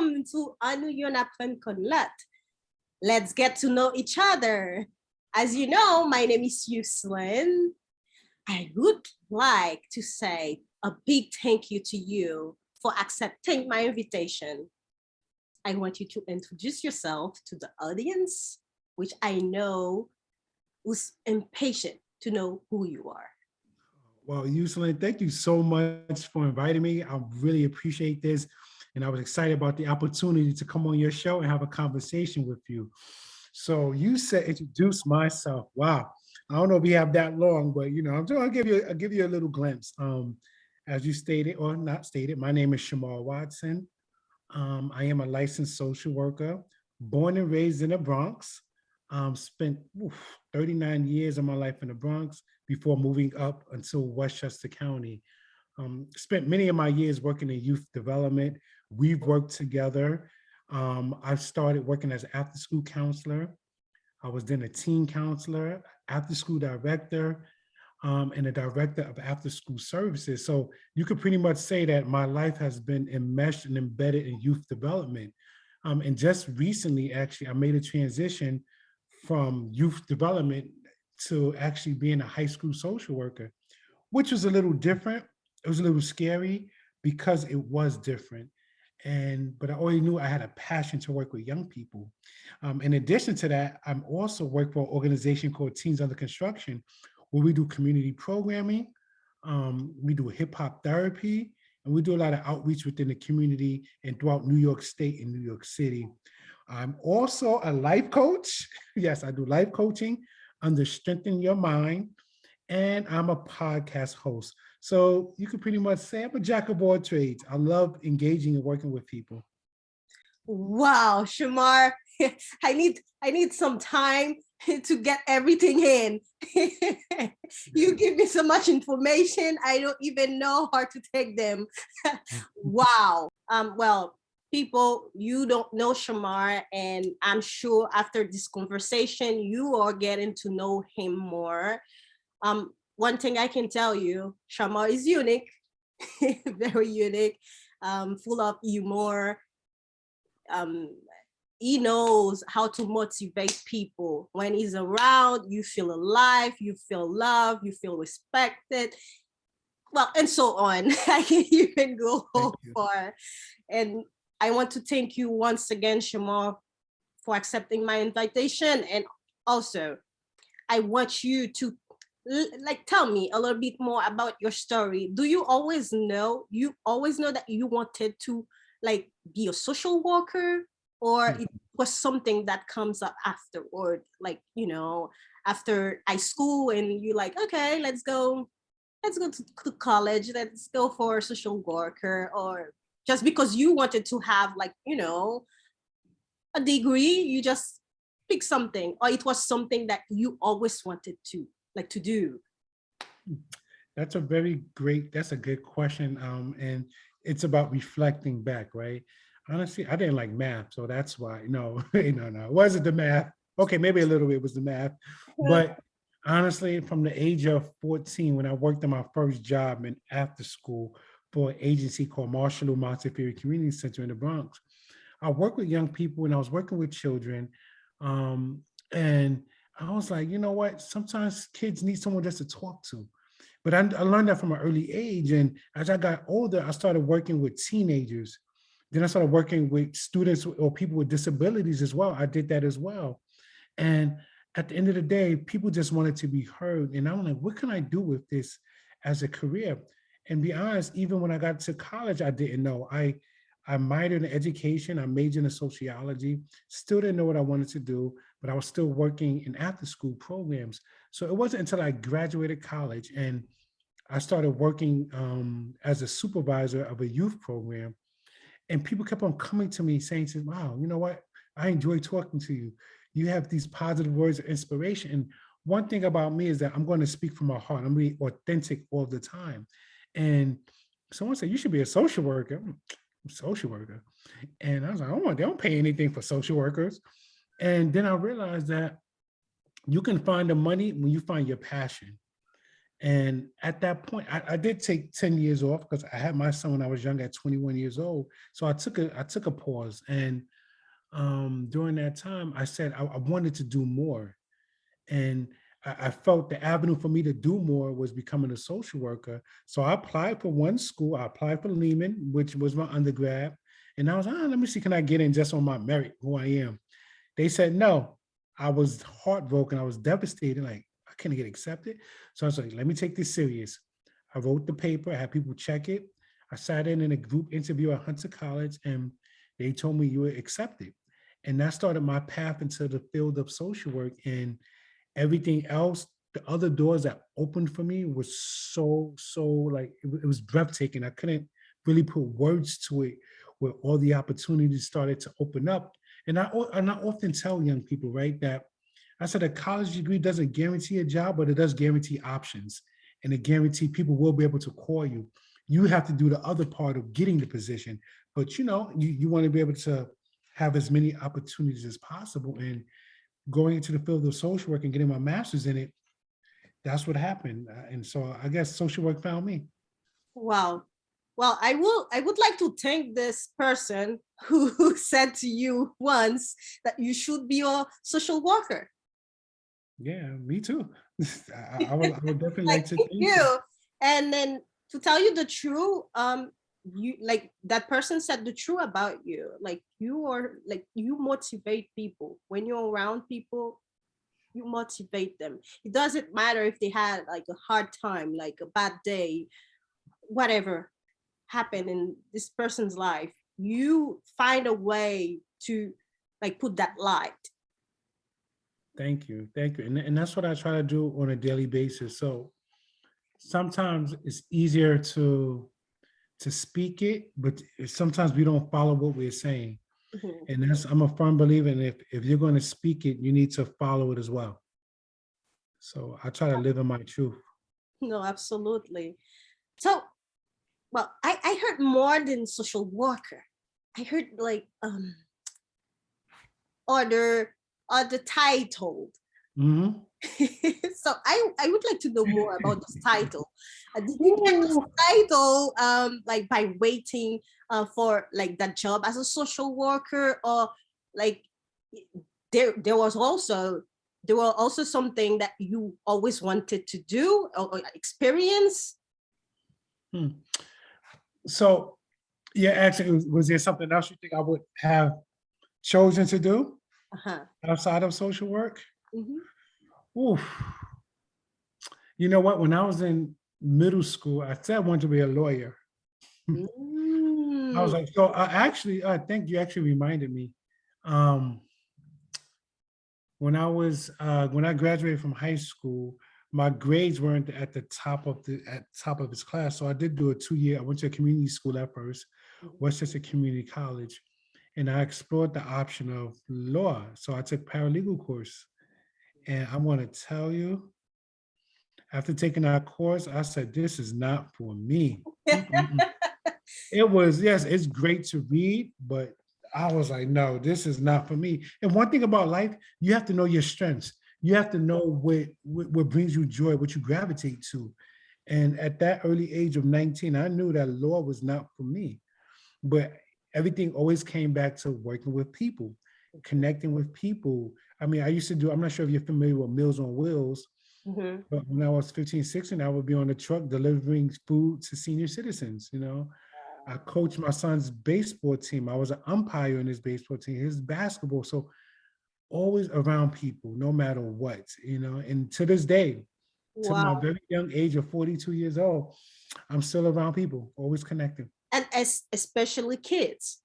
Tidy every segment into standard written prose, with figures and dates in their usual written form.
welcome to Anu Yon Apren Konlat. Let's get to know each other. As you know, my name is Yuslin. I would like to say a big thank you to you for accepting my invitation. I want you to introduce yourself to the audience, which I know was impatient to know who you are. Well, Yuslin, thank you so much for inviting me. I really appreciate this. And I was excited about the opportunity to come on your show and have a conversation with you. So you said introduce myself. Wow. I don't know if we have that long, but I'm going to give you a little glimpse. As you stated or not stated, my name is Shamar Watson. I am a licensed social worker, born and raised in the Bronx. Spent 39 years of my life in the Bronx before moving up until Westchester County. Spent many of my years working in youth development. We've worked together. I started working as an after-school counselor. I was then a teen counselor, after-school director, and a director of after-school services. So you could pretty much say that my life has been enmeshed and embedded in youth development. And just recently, actually, I made a transition from youth development to actually being a high school social worker, which was a little different. It was a little scary because it was different. But I already knew I had a passion to work with young people. In addition to that, I'm also work for an organization called Teens Under Construction, where we do community programming, we do hip hop therapy, and we do a lot of outreach within the community and throughout New York State and New York City. I'm also a life coach. Yes, I do life coaching under Strengthen Your Mind, and I'm a podcast host. So you could pretty much say I'm a jack of all trades. I love engaging and working with people. Wow, Shamar, I need some time to get everything in. You give me so much information, I don't even know how to take them. Wow. Well, people, you don't know Shamar, and I'm sure after this conversation, you are getting to know him more. One thing I can tell you, Shamar is unique, very unique, full of humor. He knows how to motivate people. When he's around, you feel alive, you feel loved, you feel respected. Well, and so on. I can even go far. And I want to thank you once again, Shamar, for accepting my invitation. And also, I want you to tell me a little bit more about your story. Do you always know that you wanted to be a social worker, or it was something that comes up afterward, after high school, and you okay, let's go to college, let's go for a social worker, or just because you wanted to have a degree, you just pick something, or it was something that you always wanted to do? That's a good question. And it's about reflecting back, right? Honestly, I didn't like math, so that's why. No, no, it wasn't the math. Okay, maybe a little bit was the math, but honestly, from the age of 14, when I worked on my first job in after school for an agency called Marshall Montefiore Community Center in the Bronx, I worked with young people and I was working with children, and I was like, you know what? Sometimes kids need someone just to talk to. But I learned that from an early age. And as I got older, I started working with teenagers. Then I started working with students or people with disabilities as well. I did that as well. And at the end of the day, people just wanted to be heard. And I'm like, what can I do with this as a career? And be honest, even when I got to college, I didn't know. I minored in education, I majored in sociology, still didn't know what I wanted to do, but I was still working in after-school programs. So it wasn't until I graduated college and I started working as a supervisor of a youth program, and people kept on coming to me saying, wow, you know what? I enjoy talking to you. You have these positive words of inspiration. And one thing about me is that I'm going to speak from my heart. I'm really authentic all the time. And someone said, you should be a social worker. I'm a social worker. And I was like, oh, they don't pay anything for social workers. And then I realized that you can find the money when you find your passion. And at that point, I did take 10 years off because I had my son when I was young at 21 years old. So I took a pause. And during that time, I said I wanted to do more. And I felt the avenue for me to do more was becoming a social worker. So I applied for one school. I applied for Lehman, which was my undergrad. And I was, let me see, can I get in just on my merit, who I am? They said no. I was heartbroken. I was devastated. Like, I couldn't get accepted. So I was like, let me take this serious. I wrote the paper. I had people check it. I sat in a group interview at Hunter College, and they told me you were accepted. And that started my path into the field of social work. And everything else, the other doors that opened for me was so like it was breathtaking. I couldn't really put words to it, where all the opportunities started to open up. And I often tell young people, right, that I said a college degree doesn't guarantee a job, but it does guarantee options, and it guarantee people will be able to call you. You have to do the other part of getting the position, but you want to be able to have as many opportunities as possible. And going into the field of social work and getting my master's in it, that's what happened. And so I guess social work found me. Wow. Well, I would like to thank this person who said to you once that you should be a social worker. Yeah, me too. I would definitely Like, like to thank thank you. you. And then to tell you the truth, you like that person said the truth about you. Like you are like you motivate people. When you're around people, you motivate them. It doesn't matter if they had like a hard time, like a bad day, whatever happened in this person's life. You find a way to like put that light. Thank you. Thank you. And that's what I try to do on a daily basis. So sometimes it's easier to speak it, but sometimes we don't follow what we're saying. Mhm. And I'm a firm believer in if you're going to speak it, you need to follow it as well. So I try to live in my truth. No, absolutely. So, well, I heard more than social worker. I heard like other other title. Mhm. So I would like to know more about this title. Did you get this title like by waiting for like that job as a social worker, or like there was also there were also something that you always wanted to do or experience? Hmm. So yeah, actually, was there something else you think I would have chosen to do Uh-huh. outside of social work? Mhm. Oof. You know what? When I was in middle school, I said I wanted to be a lawyer. I Mm. was like, so I think you actually reminded me. Um, when I graduated from high school, my grades weren't at the top of his class. So I did do a 2 year. I went to a community school at first, Westchester Community College, and I explored the option of law. So I took paralegal course, and I want to tell you, after taking that course, I said, this is not for me. Mm-mm-mm. It was, yes, it's great to read, but I was like, no, this is not for me. And one thing about life, you have to know your strengths. You have to know what brings you joy, what you gravitate to. And at that early age of 19, I knew that law was not for me. But everything always came back to working with people, connecting with people. I mean, I used to do, I'm not sure if you're familiar with Meals on Wheels, Mhm. but when I was 15, 16, I would be on the truck delivering food to senior citizens. I coached my son's baseball team. I was an umpire in his baseball team, his basketball. So always around people, no matter what. And to this day, to my Wow. very young age of 42 years old, I'm still around people, always connecting. And as especially kids,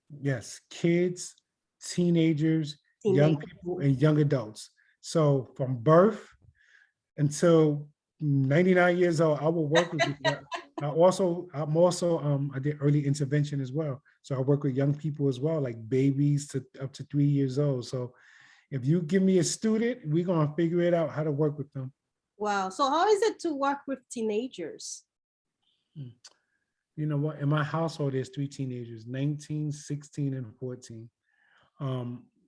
Yes, kids, teenagers, young teenagers. people, and young adults. So from birth until 99 years old, I will work with people. I did early intervention as well. So I work with young people as well, like babies to up to 3 years old. So if you give me a student, we're gonna figure it out how to work with them. Wow. So how is it to work with teenagers? Mm. You know what? In my household, there's three teenagers, 19, 16, and 14.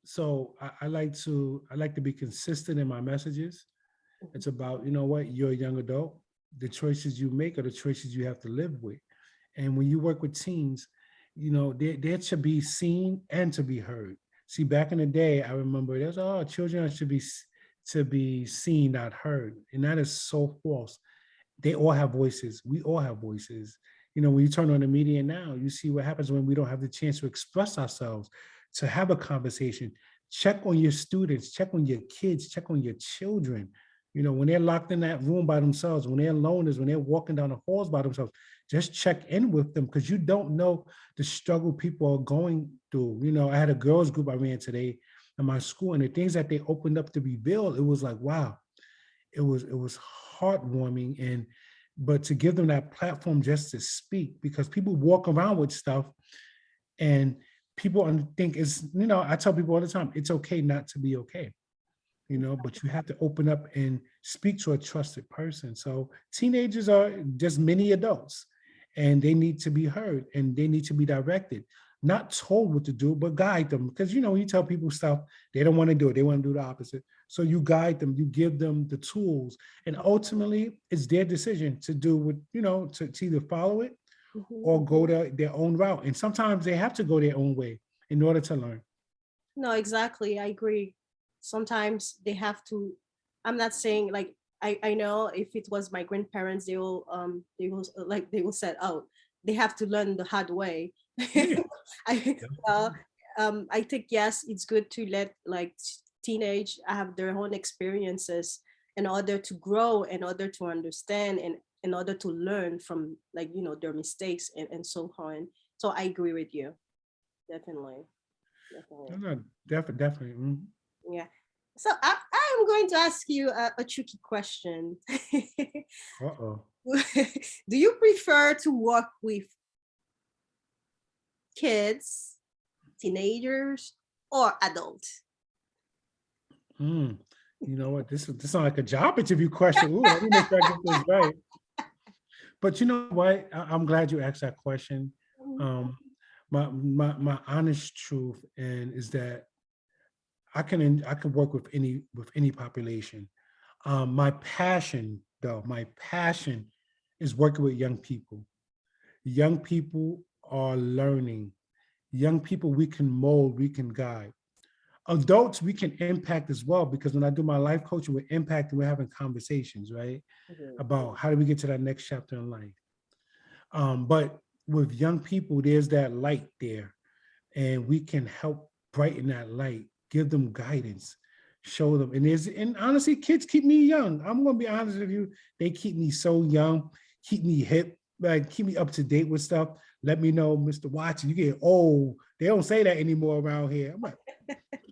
So I like to be consistent in my messages. It's about, you know what, you're a young adult. The choices you make are the choices you have to live with. And when you work with teens, you know, they're to be seen and to be heard. See, back in the day, I remember there's, oh, children should be to be seen, not heard. And that is so false. They all have voices. We all have voices. You know, when you turn on the media now, you see what happens when we don't have the chance to express ourselves, to have a conversation. Check on your students, check on your kids, check on your children. You know, when they're locked in that room by themselves, when they're loners, when they're walking down the halls by themselves, just check in with them because you don't know the struggle people are going through. You know, I had a girls group I ran today in my school, and the things that they opened up to reveal, it was like, wow, it was heartwarming. And but to give them that platform just to speak, because people walk around with stuff and people think it's, you know, I tell people all the time, it's okay not to be okay, you know, but you have to open up and speak to a trusted person. So teenagers are just mini adults, and they need to be heard and they need to be directed, not told what to do, but guide them. Because, you know, when you tell people stuff, they don't want to do it. They want to do the opposite. So you guide them, you give them the tools, and ultimately it's their decision to do what, you know, to either follow it Mhm. or go their own route. And sometimes they have to go their own way in order to learn. No, exactly. I agree. Sometimes they have to, I'm not saying like, I know if it was my grandparents, they will like they will set out. They have to learn the hard way. Yeah. I well, I think yes, it's good to let like teenage have their own experiences in order to grow, in order to understand, and in order to learn from like their mistakes and so on. So I agree with you. Definitely. No, Definitely. no, definitely. Yeah. So I'm going to ask you a tricky question. Uh-oh. Do you prefer to work with kids, teenagers, or adults? Mm. You know what? This sounds like a job interview question. Ooh, let me make sure I get this right. But you know what? I'm glad you asked that question. Um, my honest truth and is that I can work with any population. My passion is working with young people. Young people are learning. Young people we can mold, we can guide. Adults we can impact as well, because when I do my life coaching, we're impacting, we're having conversations, right? Mhm. About how do we get to that next chapter in life. But with young people, there's that light there, and we can help brighten that light, give them guidance, show them. And honestly, kids keep me young. I'm gonna be honest with you, they keep me so young, keep me hip, like keep me up to date with stuff. Let me know, Mr. Watson, you get old. They don't say that anymore around here. I'm like,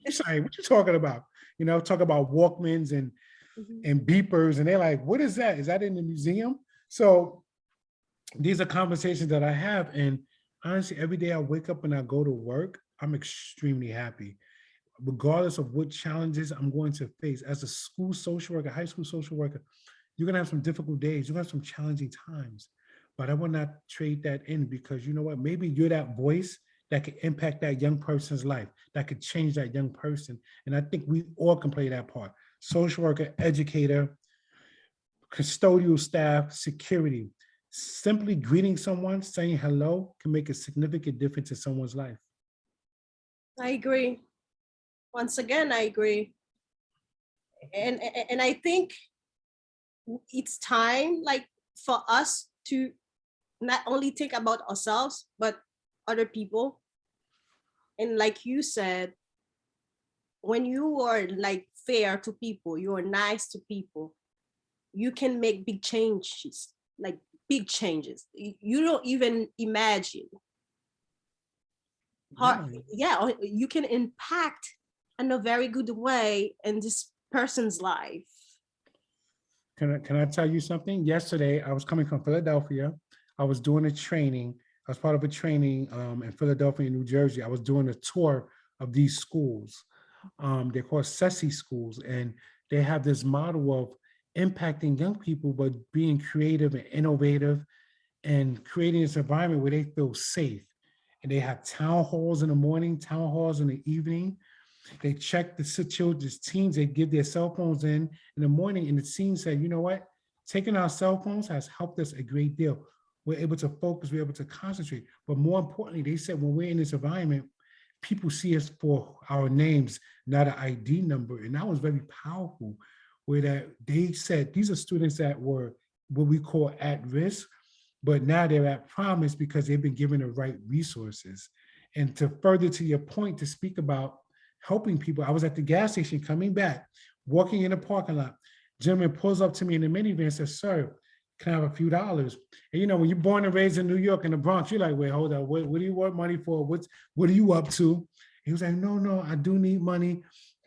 you saying, what you talking about? You know, talk about Walkmans Mhm. and beepers, and they're like, what is that? Is that in the museum? So these are conversations that I have. And honestly, every day I wake up and I go to work, I'm extremely happy, regardless of what challenges I'm going to face. As a school social worker, high school social worker, you're going to have some difficult days, you're going to have some challenging times. But I will not trade that in, because you know what? Maybe you're that voice that could impact that young person's life, that could change that young person. And I think we all can play that part. Social worker, educator, custodial staff, security. Simply greeting someone, saying hello can make a significant difference in someone's life. I agree. Once again, I agree. And I think it's time like for us to not only think about ourselves but other people. And like you said, when you are like fair to people, you are nice to people, you can make big changes, like big changes. You don't even imagine how, Yeah. yeah, you can impact in a very good way in this person's life. Can I tell you something? Yesterday, I was coming from Philadelphia. I was doing a training. I was part of a training in Philadelphia and New Jersey. I was doing a tour of these schools. They're called SESI schools, and they have this model of impacting young people, but being creative and innovative and creating this environment where they feel safe. And they have town halls in the morning, town halls in the evening. They check the children's teens, they give their cell phones in the morning, and the team said, you know what? Taking our cell phones has helped us a great deal. We're able to focus, we're able to concentrate. But more importantly, they said when we're in this environment, people see us for our names, not an ID number. And that was very powerful, where that they said these are students that were what we call at risk, but now they're at promise because they've been given the right resources. And to further to your point, to speak about helping people, I was at the gas station coming back, walking in the parking lot. Gentleman pulls up to me in the minivan and says, sir, can I have a few dollars? And you know, when you're born and raised in New York in the Bronx, you're like, wait, hold on, what do you want money for? What are you up to? He was like, no, I do need money.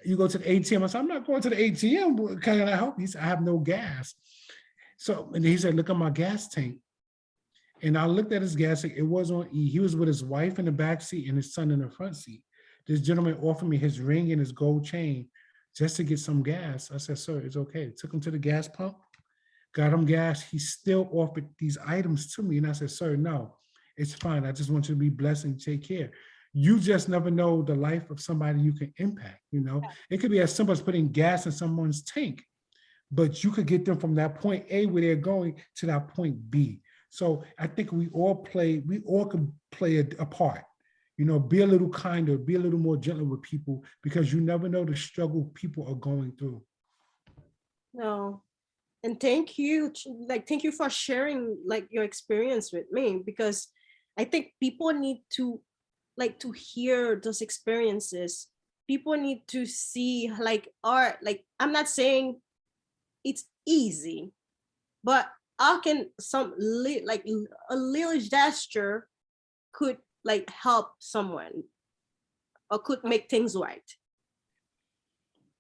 You go to the ATM. I said, I'm not going to the ATM. Can I help you? He said, I have no gas. So, and he said, look at my gas tank. And I looked at his gas tank, it was on E. He was with his wife in the back seat and his son in the front seat. This gentleman offered me his ring and his gold chain just to get some gas. I said, sir, it's okay. Took him to the gas pump, got him gas. He still offered these items to me. And I said, sir, no, it's fine. I just want you to be blessed and take care. You just never know the life of somebody you can impact, you know? It could be as simple as putting gas in someone's tank, but you could get them from that point A where they're going to that point B. So I think we all can play a part. You know, be a little kinder, be a little more gentle with people, because you never know the struggle people are going through. No, and thank you, thank you for sharing like your experience with me, because I think people need to to hear those experiences. People need to see like art. Like, I'm not saying it's easy, but how can like a little gesture could like help someone or could make things right.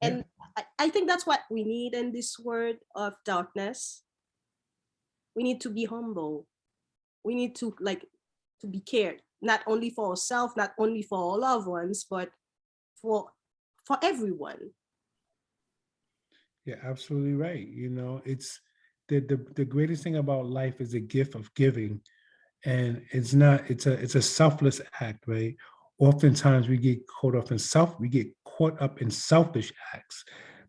And I think that's what we need in this world of darkness. We need to be humble. We need to to be cared, not only for ourselves, not only for our loved ones, but for everyone. Yeah, absolutely right. You know, it's the greatest thing about life is the gift of giving. And it's not, it's a selfless act, right? Oftentimes we get caught up in selfish acts.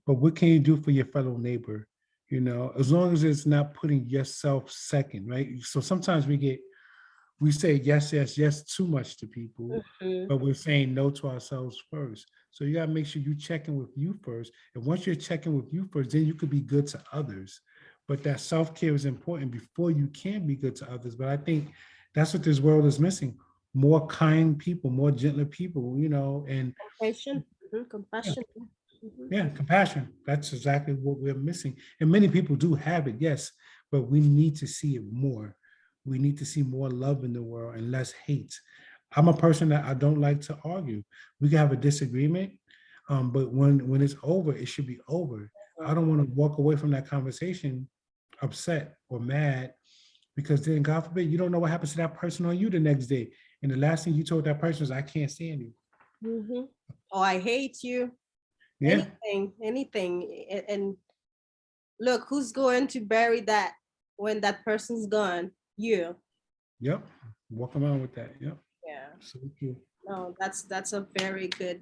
But what can you do for your fellow neighbor? You know, as long as it's not putting yourself second, right? So sometimes we say yes too much to people, Mhm. but we're saying no to ourselves first. So you gotta make sure you check in with you first. And once you're checking with you first, then you could be good to others. But that self-care is important before you can be good to others. But I think that's what this world is missing. More kind people, more gentler people, you know, and Compassion. yeah, Compassion. Mhm. yeah, compassion. That's exactly what we're missing. And many people do have it, yes, but we need to see it more. We need to see more love in the world and less hate. I'm a person that I don't like to argue. We can have a disagreement, but when it's over, it should be over. I don't want to walk away from that conversation upset or mad, because then God forbid, you don't know what happens to that person or you the next day. And the last thing you told that person is, I can't stand you. Mhm. Oh, I hate you. Yeah. Anything. And look, who's going to bury that when that person's gone? You. Yep. Walk around with that. Yep. Yeah. So true. No, that's a very good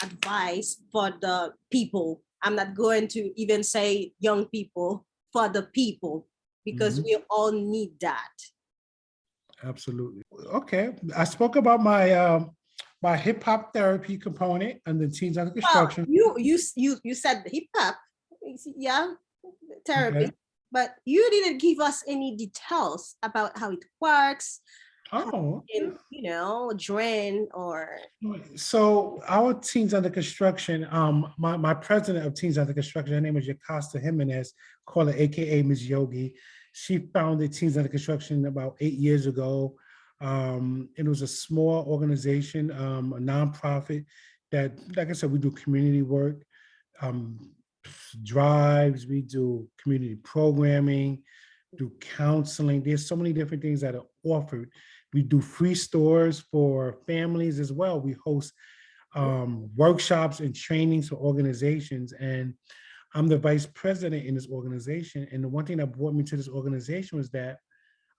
advice for the people. I'm not going to even say young people, for the people, because Mhm. we all need that. Absolutely. Okay. I spoke about my hip hop therapy component and the teens under Well, construction. you said hip hop, yeah, Okay. therapy, but you didn't give us any details about how it works, how Oh, it okay. can, drain or. So our teens under construction, my president of teens under construction, her name is Yacasta Jimenez, call her AKA Ms. Yogi. She founded Teens Under Construction about 8 years ago. It was a small organization, a nonprofit that, like I said, we do community work, um, drives, we do community programming, do counseling. There's so many different things that are offered. We do free stores for families as well. We host workshops and trainings for organizations. And I'm the vice president in this organization. And the one thing that brought me to this organization was that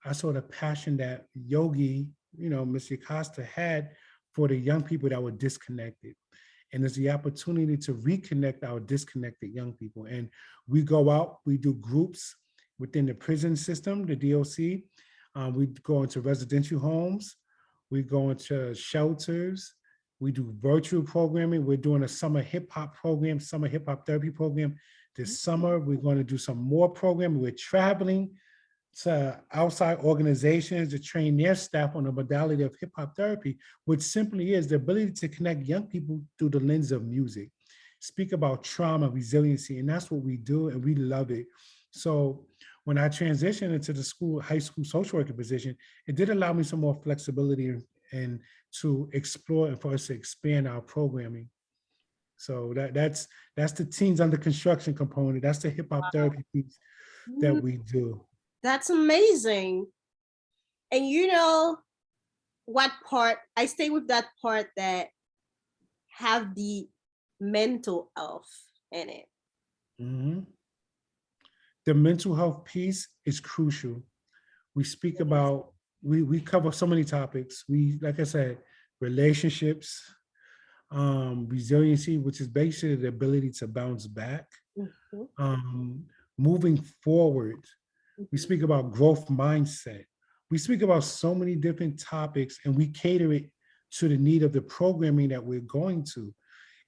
I saw the passion that Yogi, Mr. Costa had for the young people that were disconnected. and it's the opportunity to reconnect our disconnected young people. And we go out, we do groups within the prison system, the DOC. We go into residential homes, we go into shelters, we do virtual programming. We're doing a summer hip hop program, summer hip hop therapy program. This summer, we're going to do some more programming. We're traveling to outside organizations to train their staff on the modality of hip hop therapy, which simply is the ability to connect young people through the lens of music, speak about trauma, resiliency, and that's what we do, and we love it. So when I transitioned into the high school social worker position, it did allow me some more flexibility and to explore and for us to expand our programming. So that's the teens under construction component. That's the hip hop therapy piece that we do. That's amazing. And you know what part, I stay with that part that have the mental health in it. Mm-hmm. The mental health piece is crucial. We speak about, we cover so many topics. We, like I said, relationships, resiliency, which is basically the ability to bounce back, moving forward. We speak about growth mindset. We speak about so many different topics, and we cater it to the need of the programming that we're going to.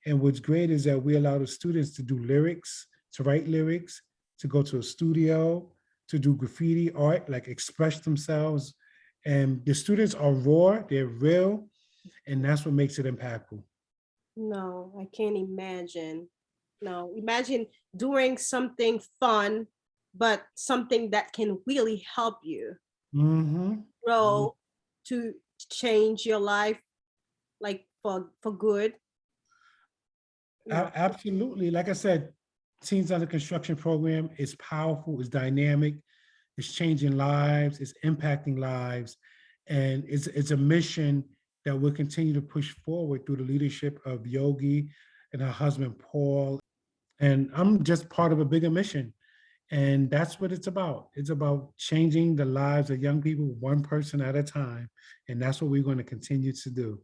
And what's great is that we allow the students to do lyrics, to write lyrics, to go to a studio, to do graffiti art, like express themselves. And the students are raw, they're real, and that's what makes it impactful. No, I can't imagine. No, imagine doing something fun, but something that can really help you grow, to change your life, like for good. No. Absolutely. Like I said, Teens Under Construction program is powerful, it's dynamic, it's changing lives, it's impacting lives, and it's a mission that will continue to push forward through the leadership of Yogi and her husband, Paul. And I'm just part of a bigger mission. And that's what it's about. It's about changing the lives of young people, one person at a time. And that's what we're going to continue to do.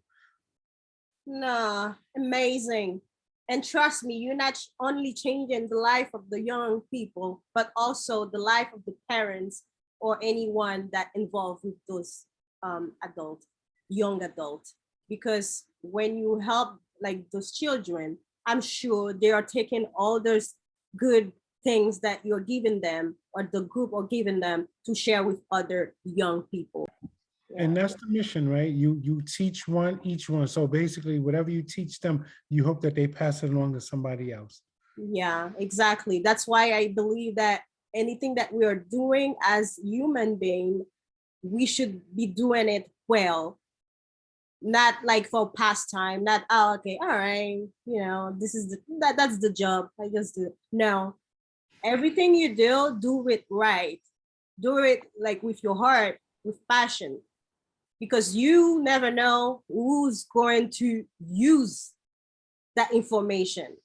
Nah, amazing. And trust me, you're not only changing the life of the young people, but also the life of the parents or anyone that involved with those young adults. Because when you help like those children, I'm sure they are taking all those good things that you're giving them or the group are giving them to share with other young people. Yeah. And that's the mission, right? You teach one, each one. So basically, whatever you teach them, you hope that they pass it along to somebody else. Yeah, exactly. That's why I believe that anything that we are doing as human beings, we should be doing it well. Not like for pastime, not, oh, okay, all right, you know, this is that's the job. I just do. No, everything you do it right. Do it like with your heart, with passion. Because you never know who's going to use that information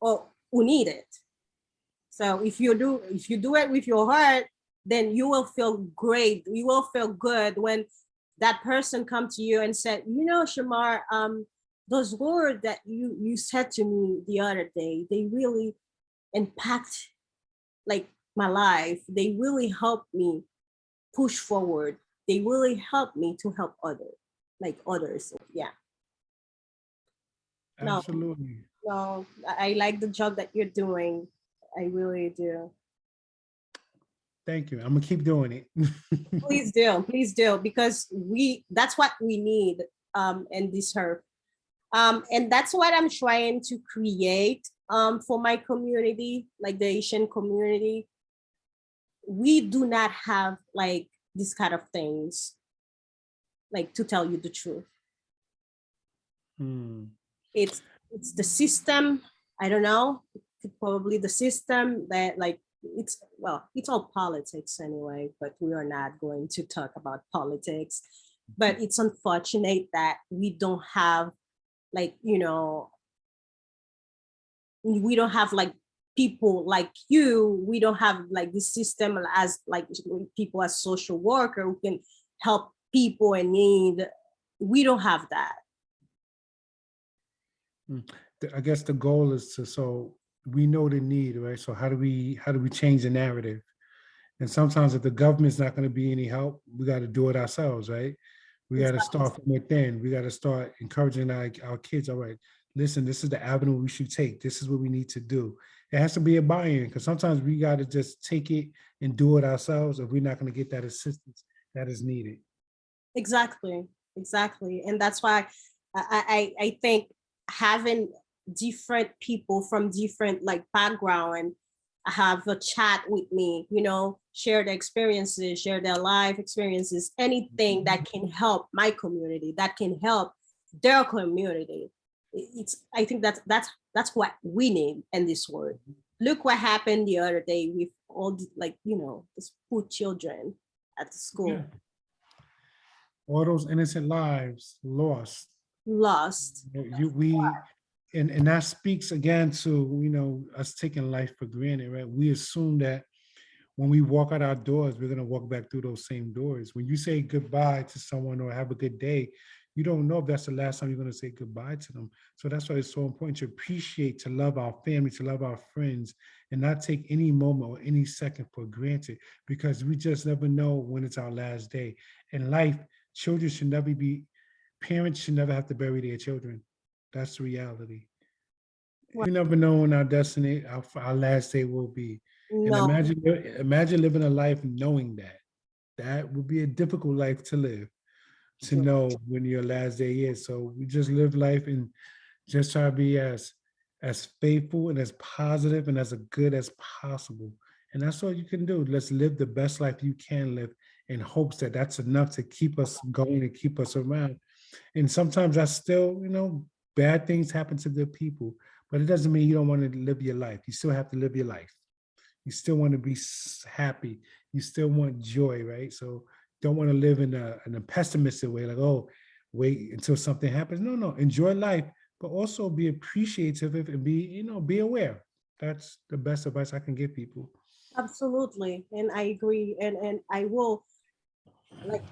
or who need it. So if you do it with your heart, then you will feel great. You will feel good when that person come to you and said, you know, Shamar, those words that you said to me the other day, they really impact like my life. They really helped me push forward. They really help me to help others. Yeah. Absolutely. No, I like the job that you're doing. I really do. Thank you. I'm gonna keep doing it. Please do, because that's what we need in this earth. And that's what I'm trying to create for my community, like the Asian community. We do not have like this kind of things, like to tell you the truth. It's the system. I don't know. It's probably the system that like it's all politics anyway, but we are not going to talk about politics. But it's unfortunate that we don't have like, you know, we don't have like people like you. We don't have like this system as like people as social worker who can help people in need. We don't have that. Mm. I guess the goal is to, so we know the need, right? So how do we change the narrative? And sometimes if the government's not going to be any help, we got to do it ourselves, right? We got to Exactly. start from within. We got to start encouraging our kids. All right, listen, this is the avenue we should take. This is what we need to do. It has to be a buy-in, because sometimes we got to just take it and do it ourselves if we're not going to get that assistance that is needed. Exactly. Exactly. And that's why I think having different people from different like background and have a chat with me, share their experiences, share their life experiences, anything that can help my community, that can help their community. It's I think that's what we need in this world. Look what happened the other day with all the, like, the school children at the Yeah, school all those innocent lives lost. lost. We and that speaks again to, us taking life for granted, right? We assume that when we walk out our doors, we're gonna walk back through those same doors. When you say goodbye to someone or have a good day, you don't know if that's the last time you're gonna say goodbye to them. So that's why it's so important to appreciate, to love our family, to love our friends, and not take any moment or any second for granted, because we just never know when it's our last day. In life, children should never be, parents should never have to bury their children. That's the reality. Well, We never know when our destiny, our last day will be. And no, imagine living a life knowing that. That would be a difficult life to live, to know when your last day is. So we just live life and just try to be as faithful and as positive and as good as possible. And that's all you can do. Let's live the best life you can live, in hopes that that's enough to keep us going and keep us around. And sometimes that's still, bad things happen to good people, but it doesn't mean you don't want to live your life. You still have to live your life. You still want to be happy. You still want joy, right? So don't want to live in a pessimistic way, like, oh, wait until something happens. No, no, enjoy life, but also be appreciative of and be aware. That's the best advice I can give people. absolutely. And I agree. And I will, like,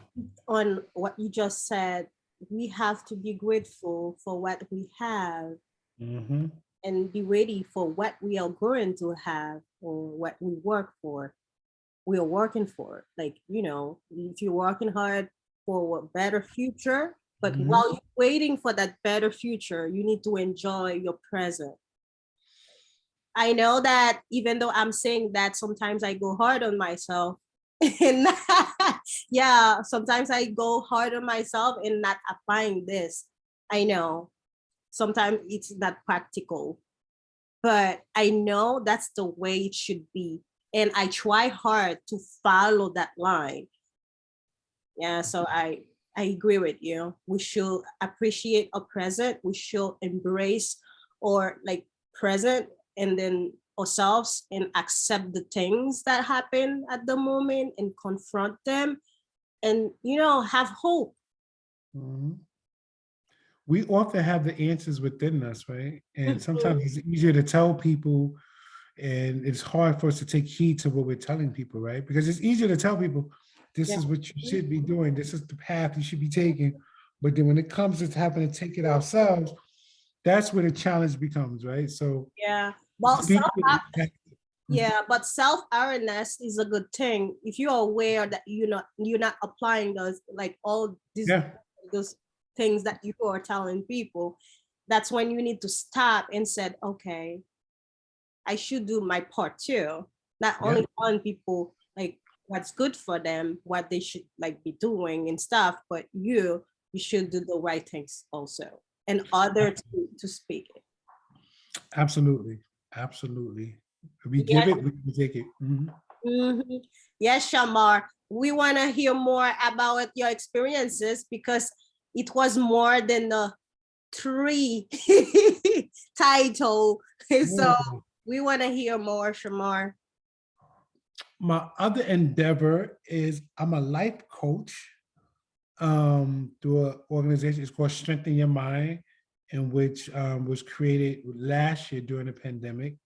on what you just said, we have to be grateful for what we have Mm-hmm. and be ready for what we are going to have or what we work for. We are working for. Like, if you're working hard for a better future, but Mm-hmm. while you're waiting for that better future, you need to enjoy your present. I know that even though I'm saying that, sometimes I go hard on myself. And yeah, sometimes I go hard on myself and not applying this. I know sometimes it's not practical, but I know that's the way it should be. And I try hard to follow that line. Yeah, so I agree with you. We should appreciate our present. We should embrace or like present and then ourselves and accept the things that happen at the moment and confront them and have hope. Mm-hmm. We often have the answers within us, right? And Mhm. sometimes it's easier to tell people, and it's hard for us to take heed to what we're telling people, right? Because it's easier to tell people, this Yeah. is what you should be doing, this is the path you should be taking. But then when it comes to having to take it ourselves, that's where the challenge becomes, right? So Yeah. Well, speak with impact. yeah, but self-awareness is a good thing. If you're aware that you're not applying those, like, all these Yeah, those things that you are telling people, that's when you need to stop and said, okay, I should do my part too. Not yeah, only telling people like what's good for them, what they should like be doing and stuff, but you should do the right things also, and other to speak it. absolutely, absolutely. We give Yes. it, we take it. Mhm. Mhm. Yes, Shamar. We want to hear more about your experiences because it was more than a three title. So Yeah. we want to hear more, Shamar. My other endeavor is I'm a life coach, through an organization. It's called Strengthen Your Mind, in which was created last year during the pandemic.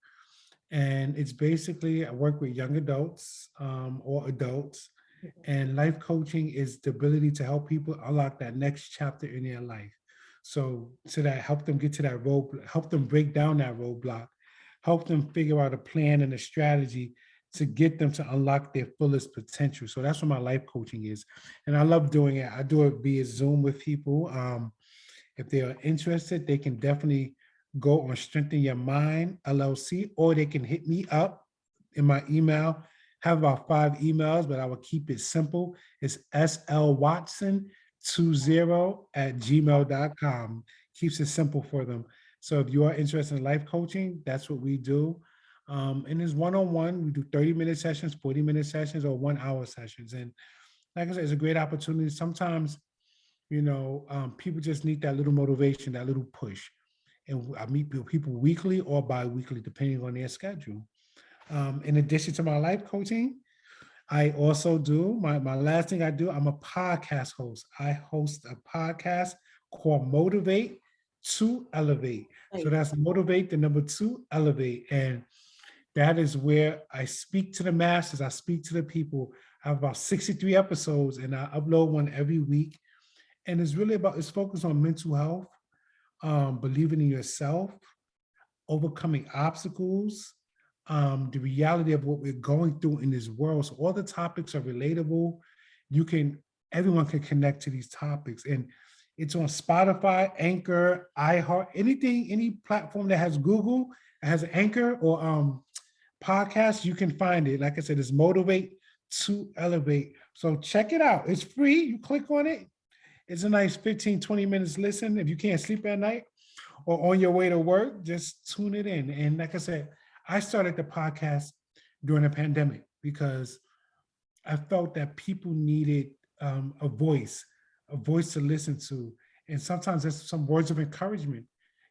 And it's basically, I work with young adults, or adults, and life coaching is the ability to help people unlock that next chapter in their life. So that help them get to that road, help them break down that roadblock, help them figure out a plan and a strategy to get them to unlock their fullest potential. So that's what my life coaching is. And I love doing it. I do it via Zoom with people. If they are interested, they can definitely go on Strengthen Your Mind LLC, or they can hit me up in my email. Have about 5 emails, but I will keep it simple. It's slwatson20@gmail.com. Keeps it simple for them. So if you are interested in life coaching, that's what we do. And it's one-on-one. We do 30-minute sessions, 40-minute sessions, or 1-hour sessions. And like I said, it's a great opportunity. Sometimes, people just need that little motivation, that little push. And I meet people weekly or bi-weekly, depending on their schedule. In addition to my life coaching, I also do my last thing I do. I'm a podcast host. I host a podcast called Motivate to Elevate. So that's Motivate, the number 2, Elevate. And that is where I speak to the masses. I speak to the people. I have about 63 episodes, and I upload one every week. And it's focused on mental health, believing in yourself, overcoming obstacles, the reality of what we're going through in this world. So all the topics are relatable. Everyone can connect to these topics. And it's on Spotify, Anchor, iHeart, any platform that has Google, has an Anchor or podcast, you can find it. Like I said, it's Motivate to Elevate. So check it out. It's free. You click on it. It's a nice 15, 20 minutes listen. If you can't sleep at night or on your way to work, just tune it in. And like I said, I started the podcast during the pandemic because I felt that people needed a voice to listen to. And sometimes there's some words of encouragement.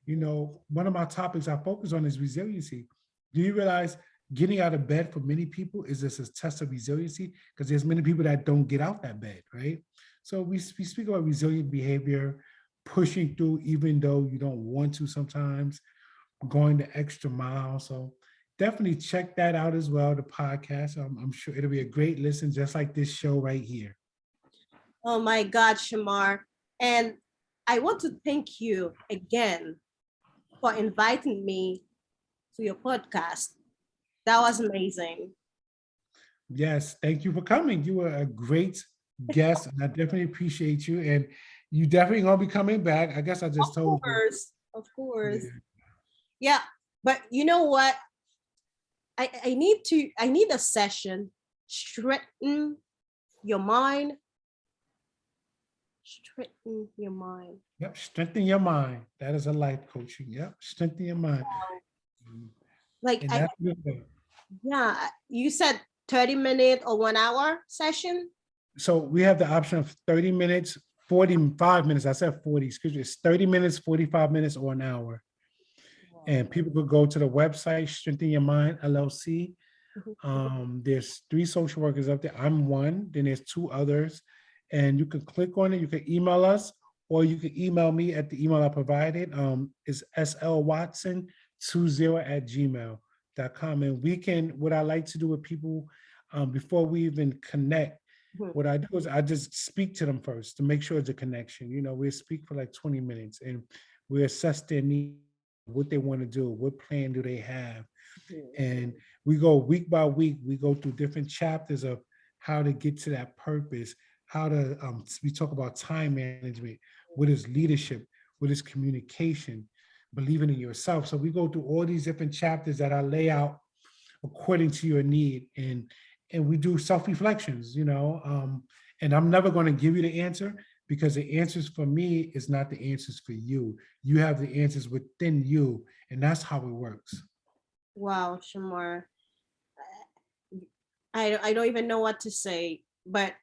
One of my topics I focus on is resiliency. Do you realize getting out of bed for many people is just a test of resiliency? Because there's many people that don't get out that bed, right? So we speak about resilient behavior, pushing through even though you don't want to sometimes, going the extra mile. So definitely check that out as well, the podcast. I'm sure it'll be a great listen, just like this show right here. Oh my God, Shamar. And I want to thank you again for inviting me to your podcast. That was amazing. Yes, thank you for coming. You were a great guest, and I definitely appreciate you. And you definitely gonna be coming back. I guess I just told you. Of course. Yeah. Yeah, but you know what? I need a session. Straighten your mind. Straighten your mind. Yep, strengthen your mind. That is a life coaching. Yep, strengthen your mind. Like And yeah, you said 30-minute or 1-hour session. so we have the option of 30 minutes, 45 minutes. I said 40, excuse me. It's 30 minutes, 45 minutes, or an hour. And people could go to the website, Strengthen Your Mind LLC. There's 3 social workers up there. I'm one. Then there's 2 others. And you can click on it. You can email us, or you can email me at the email I provided. It's slwatson20@gmail.com. And what I like to do with people before we even connect, what I do is I just speak to them first to make sure it's a connection. We speak for like 20 minutes and we assess their needs, what they want to do, what plan do they have. And we go week by week, we go through different chapters of how to get to that purpose, we talk about time management, what is leadership, what is communication, believing in yourself. So we go through all these different chapters that I lay out according to your need. And we do self-reflections, and I'm never going to give you the answer, because the answers for me is not the answers for you. You have the answers within you, and that's how it works. Wow, Shamar. I don't even know what to say, but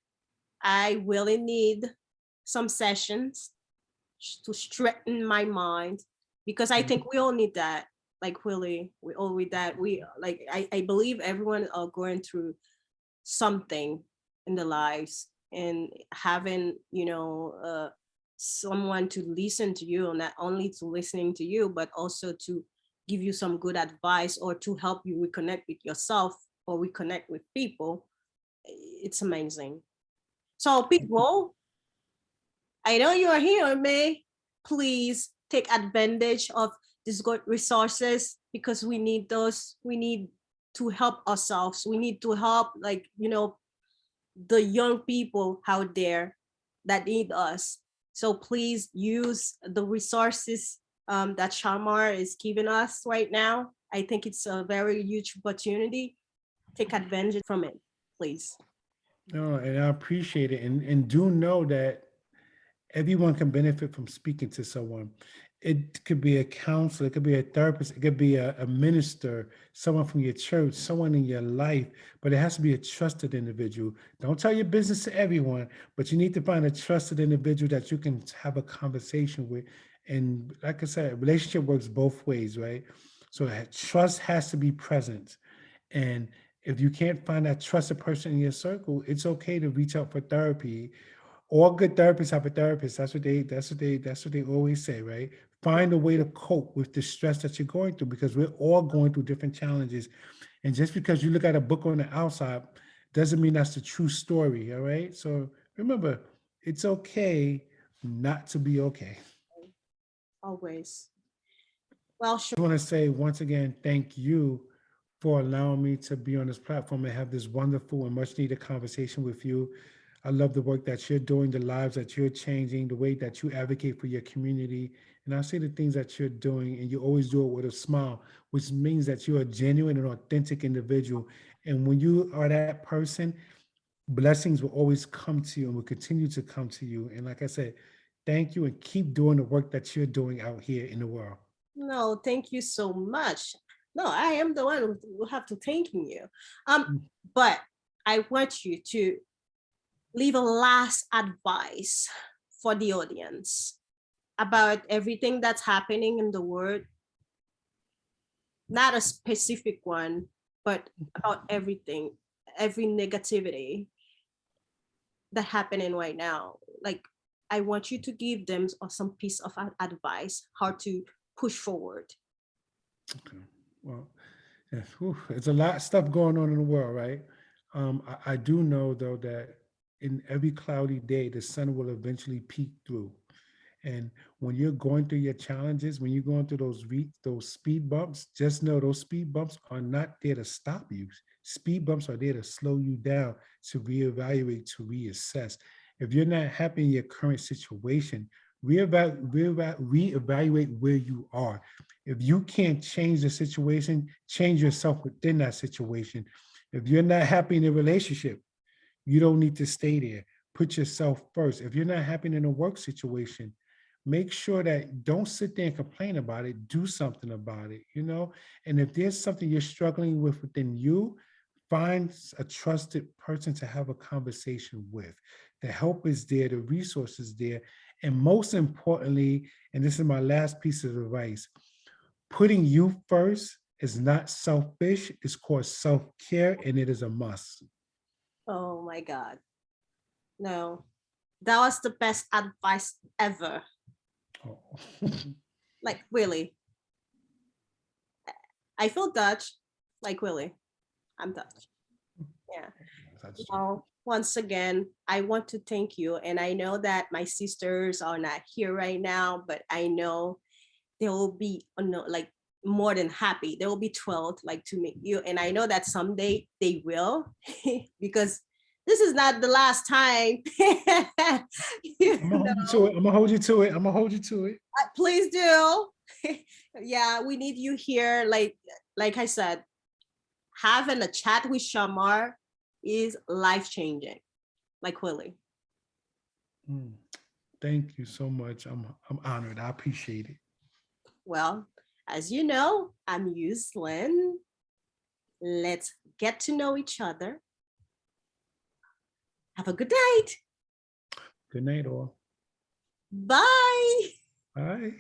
I really need some sessions to straighten my mind, because I think we all need that. Like really, we all need that. I believe everyone are going through something in their lives, and having someone to listen to you, not only to listening to you, but also to give you some good advice or to help you reconnect with yourself or reconnect with people. It's amazing. So people, I know you are here, May. please take advantage of these good resources, because we need those. We need to help ourselves. We need to help, like, the young people out there that need us. So please use the resources that Shamar is giving us right now. I think it's a very huge opportunity. Take advantage from it, please. No, and I appreciate it. And do know that everyone can benefit from speaking to someone. It could be a counselor, it could be a therapist, it could be a minister, someone from your church, someone in your life, but it has to be a trusted individual. Don't tell your business to everyone, but you need to find a trusted individual that you can have a conversation with. And like I said, a relationship works both ways, right? So that trust has to be present. And if you can't find that trusted person in your circle, it's okay to reach out for therapy. All good therapists have a therapist. That's what they always say, right? Find a way to cope with the stress that you're going through, because we're all going through different challenges. And just because you look at a book on the outside doesn't mean that's the true story. All right. So remember, it's okay not to be okay. Always. Well, sure. I want to say once again, thank you for allowing me to be on this platform and have this wonderful and much needed conversation with you. I love the work that you're doing, the lives that you're changing, the way that you advocate for your community. And I see the things that you're doing, and you always do it with a smile, which means that you're a genuine and authentic individual. And when you are that person, blessings will always come to you and will continue to come to you. And like I said, thank you, and keep doing the work that you're doing out here in the world. No, thank you so much. No, I am the one who will have to thank you. But I want you to leave a last advice for the audience about everything that's happening in the world. Not a specific one, but about everything, every negativity that happening right now. Like, I want you to give them some piece of advice how to push forward. Okay. Well, yes, it's a lot of stuff going on in the world, right? I do know though that in every cloudy day, the sun will eventually peek through. And when you're going through your challenges, when you're going through those speed bumps, just know those speed bumps are not there to stop you. Speed bumps are there to slow you down, to reevaluate, to reassess. If you're not happy in your current situation, reevaluate where you are. If you can't change the situation, change yourself within that situation. If you're not happy in a relationship, you don't need to stay there. Put yourself first. If you're not happy in a work situation, make sure that don't sit there and complain about it. Do something about it, you know? And if there's something you're struggling with within you, find a trusted person to have a conversation with. The help is there, the resources there. And most importantly, and this is my last piece of advice, putting you first is not selfish, it's called self-care, and it is a must. Oh my God. No, that was the best advice ever. Oh. Like, really. I feel touched. Like, really. I'm touched. Yeah. Well, once again, I want to thank you. And I know that my sisters are not here right now, but I know they will be like more than happy. They will be thrilled like to meet you. And I know that someday they will, because this is not the last time. I'm gonna hold you to it. I'm gonna hold you to it. I'm gonna hold you to it. Please do. Yeah, we need you here. Like I said, having a chat with Shamar is life-changing. Like, really. Thank you so much. I'm honored. I appreciate it. Well, as you know, I'm Yuslin. Let's get to know each other. Have a good night. Good night, all. Bye. Bye.